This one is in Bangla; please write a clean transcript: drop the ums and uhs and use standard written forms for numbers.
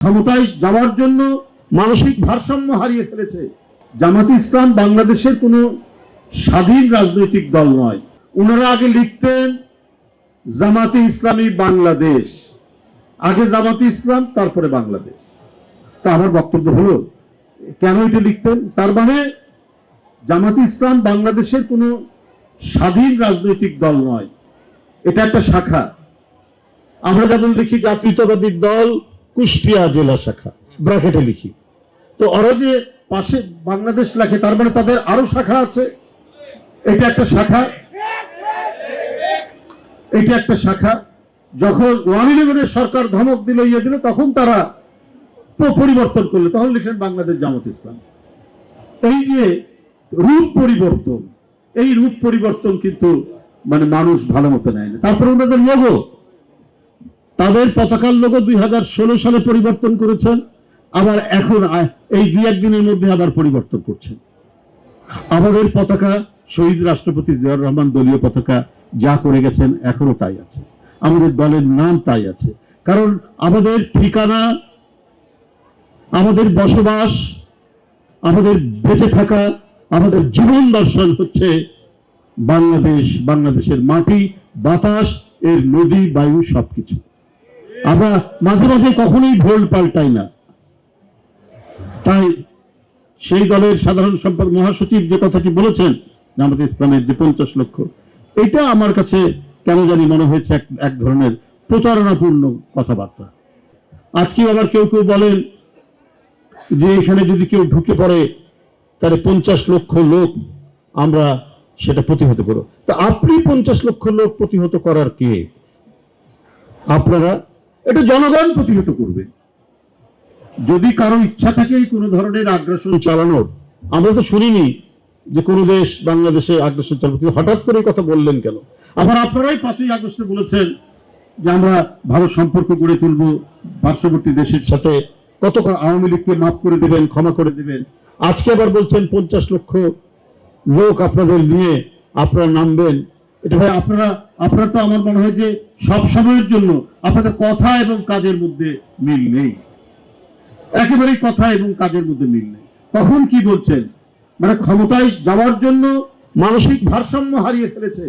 ক্ষমতায় যাওয়ার জন্য মানসিক ভারসাম্য হারিয়ে ফেলেছে। জামাতে ইসলাম বাংলাদেশের কোনো স্বাধীন রাজনৈতিক দল নয়। ওনারা আগে লিখতেন জামাতে ইসলামী বাংলাদেশ, আগে জামাতে ইসলাম তারপরে বাংলাদেশ। তা আমার বক্তব্য হলো, কেন এটা লিখতেন? তার মানে জামাতে ইসলাম বাংলাদেশের কোনো স্বাধীন রাজনৈতিক দল নয়, এটা একটা শাখা। আমরা যেমন লিখি জাতীয়তাবাদী দল কুষ্টিয়া জেলা শাখা, ব্র্যাকেটে লিখি। তো ওরা যে পাশে বাংলাদেশ লেখে, তার মানে তাদের আরো শাখা আছে। এটা একটা শাখা, এটা একটা শাখা। যখন 111 সরকার ধমক দিল, ইয়ে দিল, তখন তারা পরিবর্তন করলো, তখন লিখলেন বাংলাদেশ জামাত ইসলাম। এই যে রূপ পরিবর্তন, এই রূপ পরিবর্তন কিন্তু মানে মানুষ ভালো মতো নেয় না। তারপরে ওনাদের লোগো, তাদের পতাকার লোগো 2016 সালে পরিবর্তন করেছেন, আবার এখন এই 2-1 দিনের মধ্যে আবার পরিবর্তন করছেন। আমাদের পতাকা শহীদ রাষ্ট্রপতি জিয়াউর রহমান দলীয় পতাকা যা করে গেছেন এখনো তাই আছে, আমাদের দলের নাম তাই আছে। কারণ আমাদের ঠিকানা, আমাদের বসবাস, আমাদের বেঁচে থাকা, আমাদের জীবন দর্শন হচ্ছে বাংলাদেশ, বাংলাদেশের মাটি, বাতাস, এর নদী, বায়ু, সবকিছু। আমরা মাঝে মাঝে কখনোই ভোল পাল্টাই না। তাই সেই দলের সাধারণ সম্পাদক মহাসচিব যে কথাটি বলেছেন জামাতে ইসলামের যে 50 লক্ষ, এটা আমার কাছে কেন জানি মনে হয়েছে এক ধরনের প্রতারণাপূর্ণ কথাবার্তা। আজকে আবার কেউ কেউ বলেন যে এখানে যদি কেউ ঢুকে পড়ে তাহলে 50 লক্ষ লোক আমরা সেটা প্রতিহত করব। তা আপনি 50 লক্ষ লোক প্রতিহত করার কে? আপনারা এটা জনগণ প্রতিহত করবে। যদি কারো ইচ্ছা থাকে কোনো ধরনের আগ্রাসন চালানোর, আমরা তো শুনিনি যে কোনো দেশ বাংলাদেশে আগ্রাসন চালাবে, হঠাৎ করে কথা বললেন কেন? আবার আপনারাই 5ই আগস্টে বলেছেন যে আমরা ভালো সম্পর্ক গড়ে তুলব পার্শ্ববর্তী দেশের সাথে, কত আওয়ামী লীগকে মাফ করে দেবেন, ক্ষমা করে দেবেন। আজকে আবার বলছেন 50 লক্ষ লোক আপনাদের নিয়ে আপনারা নামবেন। এটা ভাই আপনারা তো আমার মনে হয় যে সব সময়ের জন্য আপনাদের কথা এবং কাজের মধ্যে মিল নেই, একেবারেই কথা এবং কাজের মধ্যে মিল নেই। তখন কি বলছেন? মানে ক্ষমতায় যাওয়ার জন্য মানসিক ভারসাম্য হারিয়ে ফেলেছে।